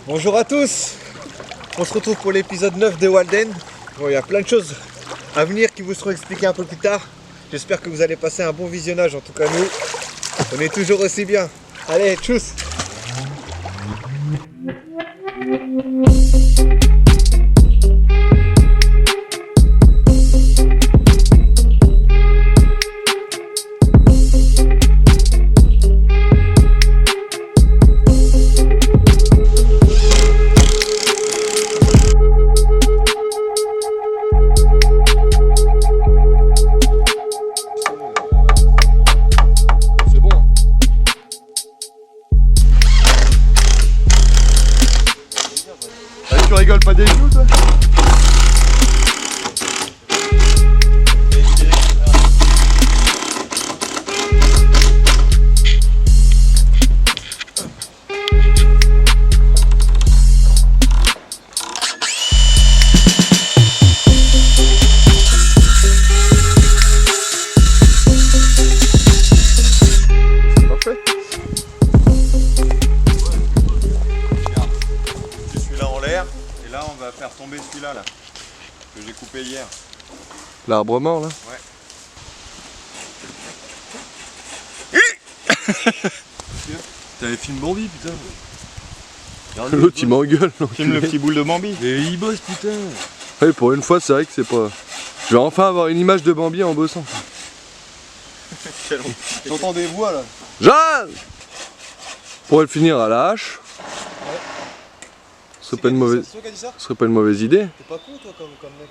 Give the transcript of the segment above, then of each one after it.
Bonjour à tous. On se retrouve pour l'épisode 9 de Walden. Bon, il y a plein de choses à venir qui vous seront expliquées un peu plus tard. J'espère que vous allez passer un bon visionnage. En tout cas nous, on est toujours aussi bien. Allez, tchuss. Tu rigoles pas des genoux toi? On va faire tomber celui-là que j'ai coupé hier. L'arbre mort là. Ouais. T'avais filmé Bambi putain. L'autre il m'engueule. Filme le petit boule de Bambi. Et il bosse putain. Ouais, pour une fois c'est vrai que c'est pas... Je vais enfin avoir une image de Bambi en bossant. J'entends des voix là. Jeanne. Pour le finir à la hache. Ce serait pas une mauvaise idée. T'es pas con toi comme mec.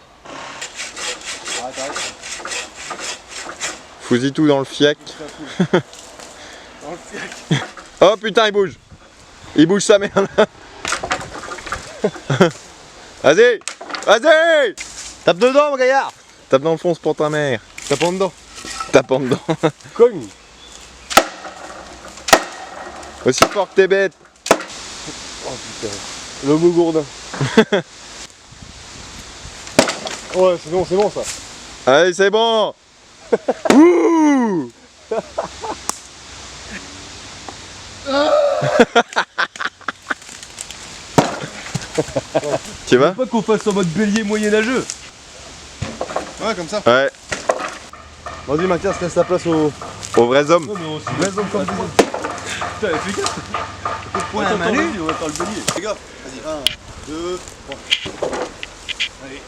Arrête. Fous-y tout dans le fiac. Dans le fiac. Oh putain il bouge. Il bouge sa merde. Vas-y. Vas-y. Tape dedans mon gaillard. Tape dans le fond, c'est pour ta mère. Tape en dedans. Tape en dedans. Cogne. Aussi fort que t'es bête. Oh putain. L'homme gourdin. Ouais, c'est bon ça. Allez, c'est bon. Ouh. Tu vas? Pas qu'on fasse en mode bélier moyenâgeux. Ouais, comme ça. Ouais. Vas-y, Mathias, laisse la place aux vrais hommes. Ouais, mais on se laisse comme des hommes. Putain, fais gaffe. Ouais, Manu, on va faire le bélier. Fais gaffe. Vas-y, 1, 2, 3. Allez.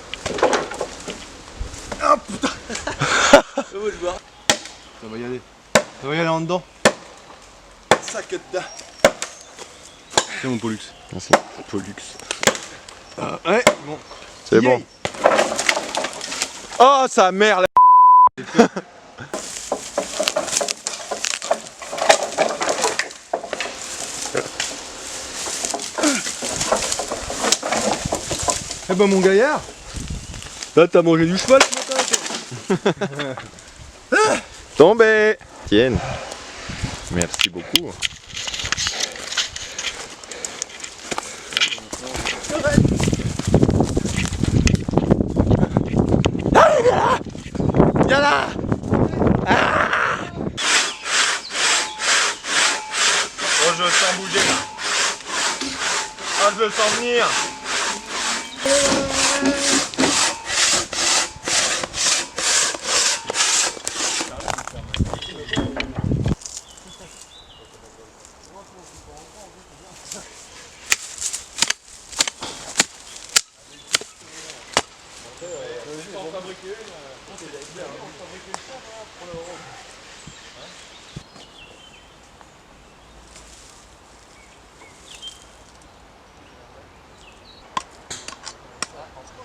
Ah putain. Ça va y aller. Ça va y aller en dedans. Sac dedans. C'est mon Pollux. Merci. Pollux. Ouais, bon. C'est bon. Oh, sa mère là. Eh ben mon gaillard, là t'as mangé du cheval ce matin. Tombé. Tienne. Merci beaucoup. Viens là. Ah. Oh, je le sens bouger là. Ah, je le sens venir.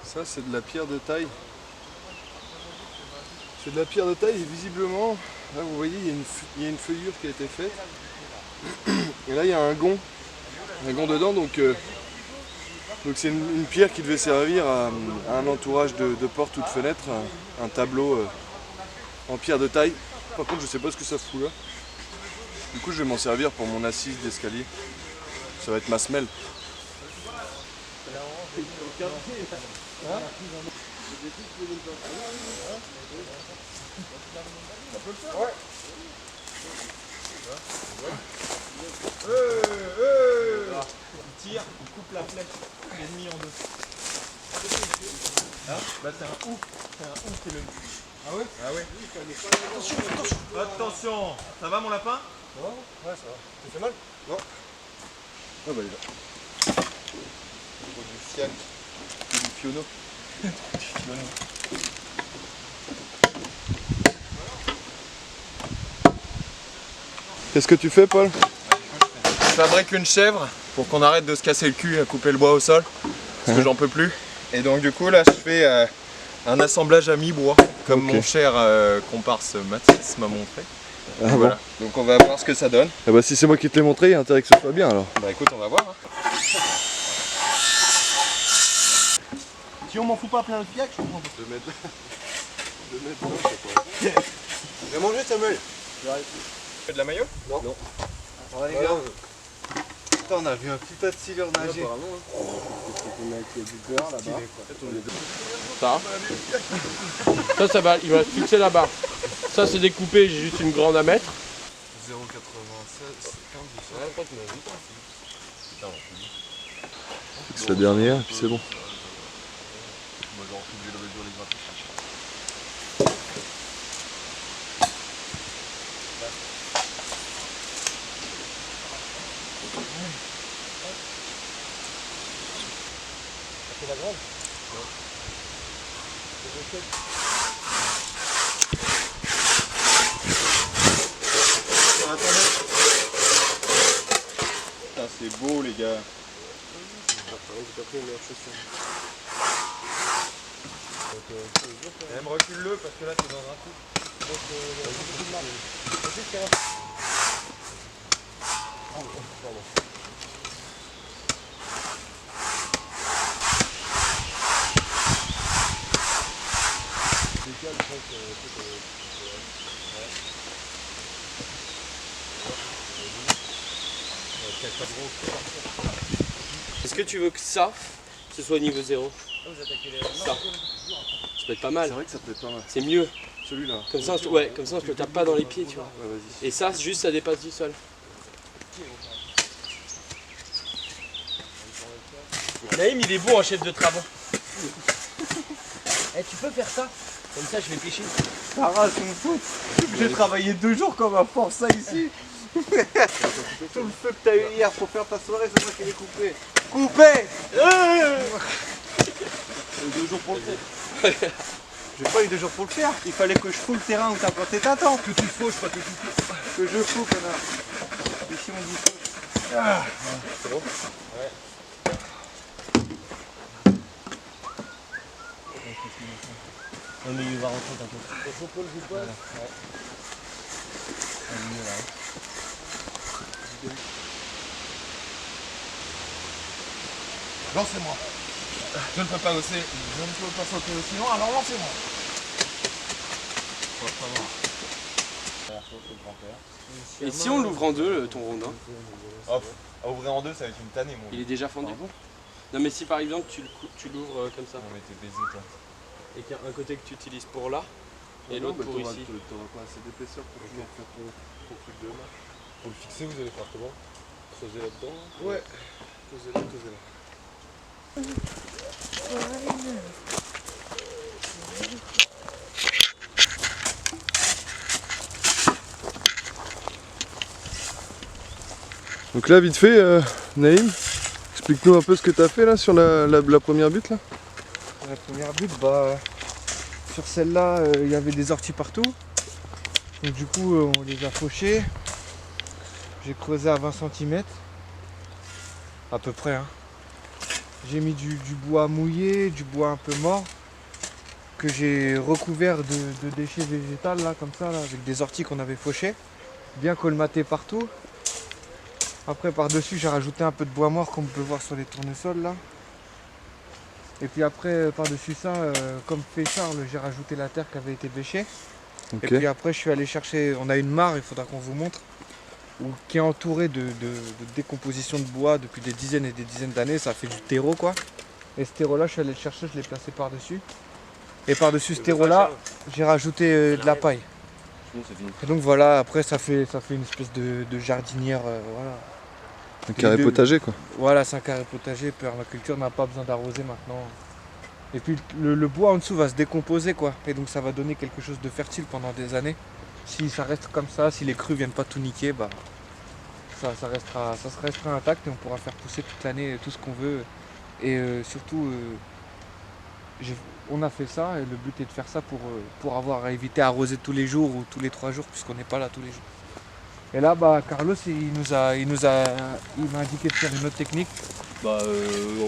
Ça c'est de la pierre de taille. C'est de la pierre de taille et visiblement, là vous voyez il y a une feuillure qui a été faite. Et là il y a un gond dedans donc c'est une pierre qui devait servir à un entourage de portes ou de fenêtres, un tableau en pierre de taille. Par contre je sais pas ce que ça fout là. Du coup je vais m'en servir pour mon assise d'escalier. Ça va être ma semelle. Ouais. Il tire, il coupe la flèche ennemi en deux. Là, bah c'est un ouf. C'est un ouf, c'est le. Ah ouais? Ah ouais. Attention, attention. Attention. Ça va mon lapin? Ouais, ça va. Tu fais mal? Non. Ah bah il est là. Du ciel. Du fiono. Du fiono. Qu'est-ce que tu fais, Paul? Je fabrique une chèvre pour qu'on arrête de se casser le cul à couper le bois au sol, parce que j'en peux plus. Et donc du coup là je fais un assemblage à mi-bois, comme mon cher comparse Mathis m'a montré. Ah Voilà. Donc on va voir ce que ça donne. Ah bah si c'est moi qui te l'ai montré, il y a intérêt que ce soit bien alors. Bah écoute, on va voir. Hein. Si on m'en fout pas plein le fiac, je comprends pas. 2 mètres. 2 mètres, non, je sais pas. Viens manger Samuel. De la maillot? Non. Oh, les gars. Putain, on a vu un putain de silure nager. Ça va, il va se fixer là-bas. Ça c'est découpé, j'ai juste une grande à mettre. 0,96, 15, c'est la dernière et puis c'est bon. Putain, c'est beau les gars. Même recule-le parce que là t'es dans un trou. Est-ce que tu veux que ça, ce soit niveau 0? Ça. Ça peut être pas mal. C'est vrai que ça peut être pas mal. C'est mieux. Celui-là. Comme ça, ouais, comme ça on se le tape pas dans les pieds, tu vois. Ouais, vas-y. Et ça, juste ça dépasse du sol. Naïm, il est bon en chef de travaux. Eh, tu peux faire ça? Comme ça, je vais pêcher. Sarah, je me fous. J'ai travaillé 2 jours comme un forçat ici. Tout le feu que t'as eu hier pour faire ta soirée, c'est moi qui l'ai coupé. Coupé. 2 jours pour le faire. J'ai pas eu 2 jours pour le faire. Il fallait que je foule le terrain où t'as planté ta tente. Que tu fous, pas que tu fous. Que je fous, connard. Ici on dit fou. Ah. C'est bon? Ouais. Non mais il va rentrer t'inquiète. Faut pas le jouer pas. Ouais. Lancez-moi. Je ne peux pas sauter. Je ne peux pas sauter aussi loin, alors lancez-moi. Et si on l'ouvre en deux, ton rondin? Hop, à ouvrir en deux, ça va être une tannée, mon. Il est déjà fendu. Non mais si par exemple tu l'ouvres comme ça. On m'était baisé, toi. Et qu'il y a un côté que tu utilises pour là et l'autre pour ici. T'auras pas assez d'épaisseur pour pouvoir faire ton truc de là. Pour le fixer, vous allez faire comment? Creuser là-dedans. Ouais. Creuser là, creuser là. Donc là, vite fait, Naïm, explique-nous un peu ce que tu as fait là sur la première butte là. La première butte, bah, sur celle-là, il y avait des orties partout. Donc du coup, on les a fauchés. J'ai creusé à 20 cm. À peu près. Hein. J'ai mis du bois mouillé, du bois un peu mort, que j'ai recouvert de déchets végétaux là, comme ça, là, avec des orties qu'on avait fauchées. Bien colmaté partout. Après par-dessus j'ai rajouté un peu de bois mort comme on peut voir sur les tournesols là. Et puis après par-dessus ça, comme fait Charles, j'ai rajouté la terre qui avait été bêchée. Ok. Et puis après je suis allé chercher, on a une mare, il faudra qu'on vous montre, qui est entourée de décomposition de bois depuis des dizaines et des dizaines d'années, ça fait du terreau quoi. Et ce terreau là je suis allé le chercher, je l'ai placé par-dessus. Et par-dessus ce terreau là, j'ai rajouté de la paille. sinon c'est fini. Et donc voilà, après ça fait une espèce de jardinière, voilà. Un carré deux- potager quoi. Voilà, c'est un carré potager, permaculture n'a pas besoin d'arroser maintenant. Et puis le bois en dessous va se décomposer quoi, et donc ça va donner quelque chose de fertile pendant des années. Si ça reste comme ça, si les crues viennent pas tout niquer, bah ça restera intact et on pourra faire pousser toute l'année tout ce qu'on veut. Et surtout, on a fait ça et le but est de faire ça pour avoir à éviter à arroser tous les jours ou tous les 3 jours puisqu'on n'est pas là tous les jours. Et là, bah, Carlos, il m'a indiqué de faire une autre technique. Bah,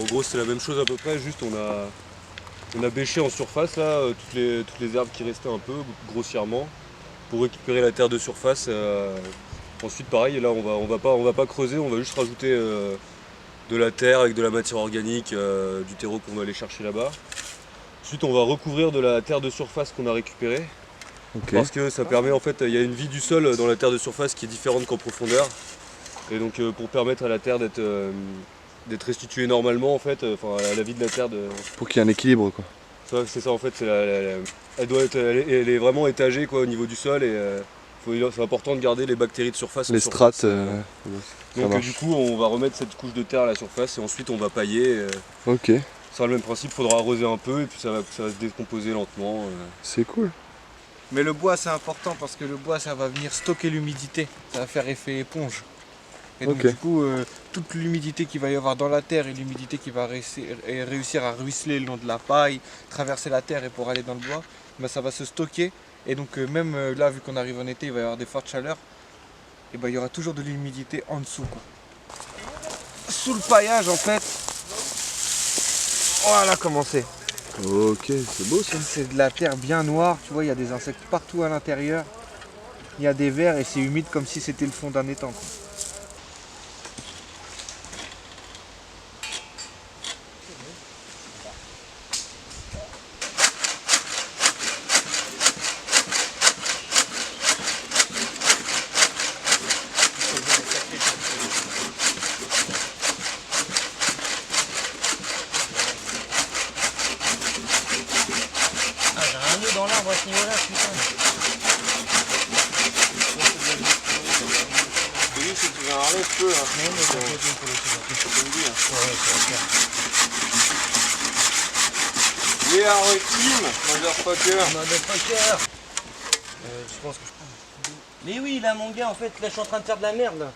en gros, c'est la même chose à peu près, juste on a bêché en surface là, toutes les herbes qui restaient un peu, grossièrement, pour récupérer la terre de surface. Ensuite, pareil, là, on va pas creuser, on va juste rajouter de la terre avec de la matière organique, du terreau qu'on va aller chercher là-bas. Ensuite, on va recouvrir de la terre de surface qu'on a récupérée. Ok. Parce que ça permet, en fait, il y a une vie du sol dans la terre de surface qui est différente qu'en profondeur. Et donc pour permettre à la terre d'être restituée normalement, en fait, à la vie de la terre. Pour qu'il y ait un équilibre quoi. C'est ça en fait, elle est vraiment étagée quoi, au niveau du sol et c'est important de garder les bactéries de surface. Les en surface. strates, ça Donc marche. du coup on va remettre cette couche de terre à la surface et ensuite on va pailler. Ok, Ça sera le même principe, il faudra arroser un peu et puis ça va se décomposer lentement. c'est cool. Mais le bois c'est important parce que le bois ça va venir stocker l'humidité, ça va faire effet éponge. Et donc Ok. du coup toute l'humidité qu'il va y avoir dans la terre et l'humidité qui va réussir à ruisseler le long de la paille, traverser la terre et pour aller dans le bois, bah, ça va se stocker. Et donc même là vu qu'on arrive en été il va y avoir des fortes chaleurs, et bah, il y aura toujours de l'humidité en dessous quoi. Sous le paillage en fait, voilà comment c'est. Ok, c'est beau ça. C'est de la terre bien noire, tu vois, il y a des insectes partout à l'intérieur. Il y a des vers et c'est humide comme si c'était le fond d'un étang, quoi. Ah, j'ai un nœud dans l'arbre à ce niveau-là, putain. Oui, c'est tu veux un harnais, tu peux. Hein. Non, mais t'inquiète, on peut laisser la Comme dit, hein. Ouais, ça va faire. We are a team, motherfucker. Motherfucker. Je pense que je prends. Mais oui, là, mon gars, en fait, là, je suis en train de faire de la merde, là.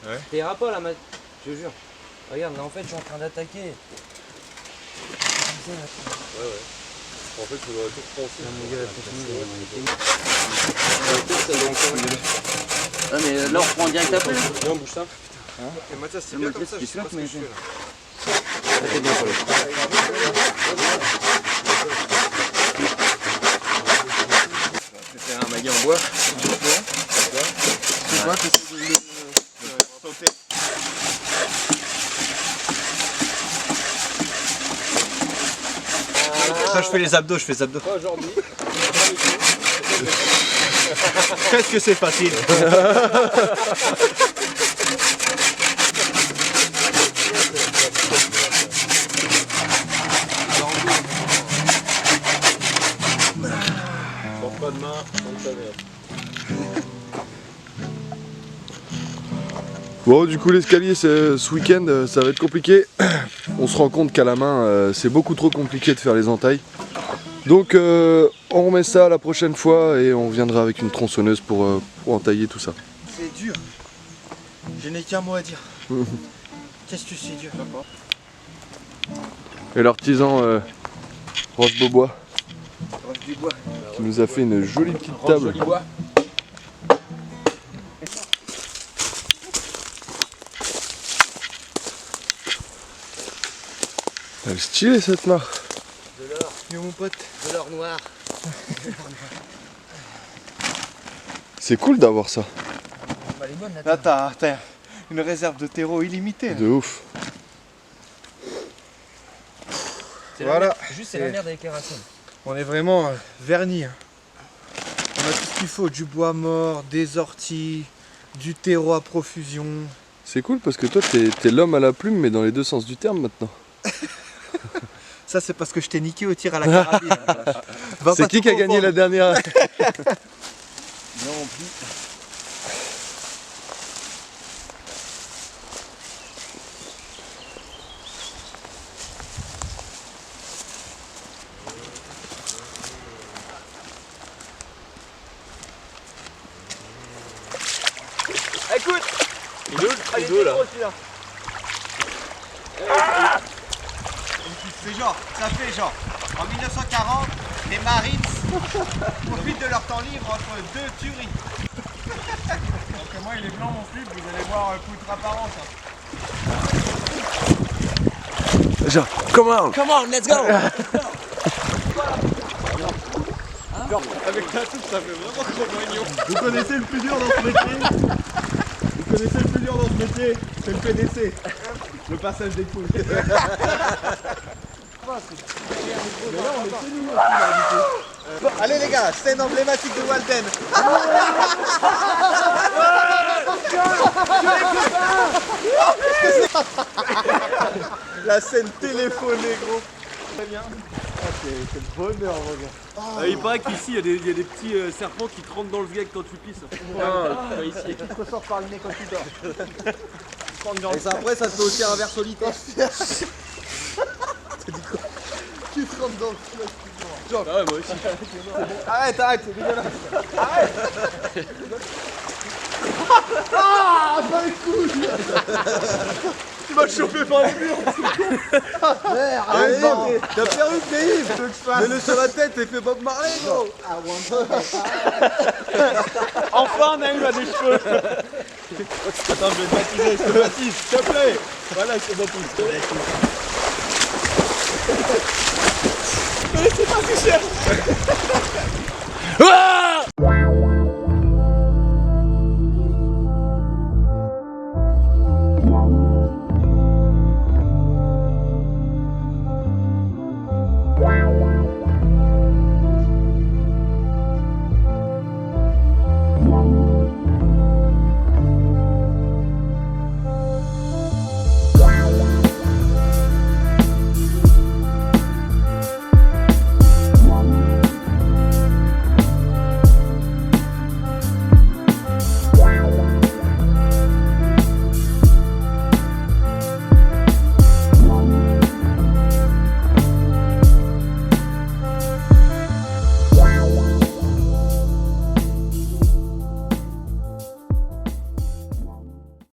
Ouais. T'airas pas, là, je te jure. Regarde, là, en fait, je suis en train d'attaquer. En fait, il faudrait tout repenser. Ah, mais là, on reprend direct après. Viens, bouge ça. Et Mathias, c'est bien comme ça, je sais pas ce que je fais là. C'est un maguet en bois. C'est quoi que Sauter. Ça, je fais les abdos, je fais les abdos. Aujourd'hui. Qu'est-ce que c'est facile. Sors pas de main, prends ta merde. Bon, du coup, l'escalier, ce week-end, ça va être compliqué. On se rend compte qu'à la main, c'est beaucoup trop compliqué de faire les entailles. Donc, on remet ça la prochaine fois et on viendra avec une tronçonneuse pour entailler tout ça. C'est dur. Je n'ai qu'un mot à dire. Qu'est-ce que c'est dur. Et l'artisan Roche Beaubois Roche du bois. qui nous a fait une jolie petite table. Elle est stylée cette mare. De l'or, Yo mon pote. de l'or noir. C'est cool d'avoir ça. Bah, elle est bonne, la Là terre. t'as une réserve de terreau illimitée. De ouf. C'est la Voilà. merde. Juste, c'est la C'est- merde avec les racines. On est vraiment vernis. Hein. On a tout ce qu'il faut, du bois mort, des orties, du terreau à profusion. C'est cool parce que toi t'es l'homme à la plume mais dans les deux sens du terme maintenant. Ça c'est parce que je t'ai niqué au tir à la carabine. Va C'est pas qui tout qui a gagné confondre. la dernière? Écoute, Les deux là. c'est genre, ça fait genre, en 1940, les Marines profitent de leur temps libre entre deux tueries. Donc moi il est blanc mon slip, vous allez voir poutre apparence. Genre, come on! Come on, let's go. Avec la touche, ça fait vraiment Cro-Magnon. Vous connaissez le plus dur dans ce métier? Vous connaissez le plus dur dans ce métier? C'est le PDC. Le passage des poules. Allez les gars, scène emblématique de Walden. La scène téléphonée gros. Très bien. C'est le bonheur mon gars. Il paraît qu'ici il y a des petits serpents qui te rentrent dans le sgeg quand tu pisses. Ici. Qui te ressort par le nez quand tu dors. Et ça, après ça se fait aussi un verre solitaire. T'as dit quoi? Qui se rentre dans le cul. Ah ouais, moi aussi. Arrête, c'est dégueulasse. Arrête. Pas les couilles. Tu m'as chopé par le mur. Merde, ta perruque Naïm. Mets-le sur la tête et fais Bob Marley gros. Enfin, Naïm a des cheveux. Attends, je vais te baptiser, je te baptise, s'il te plaît. Voilà, je te baptise. Mais c'est pas si cher.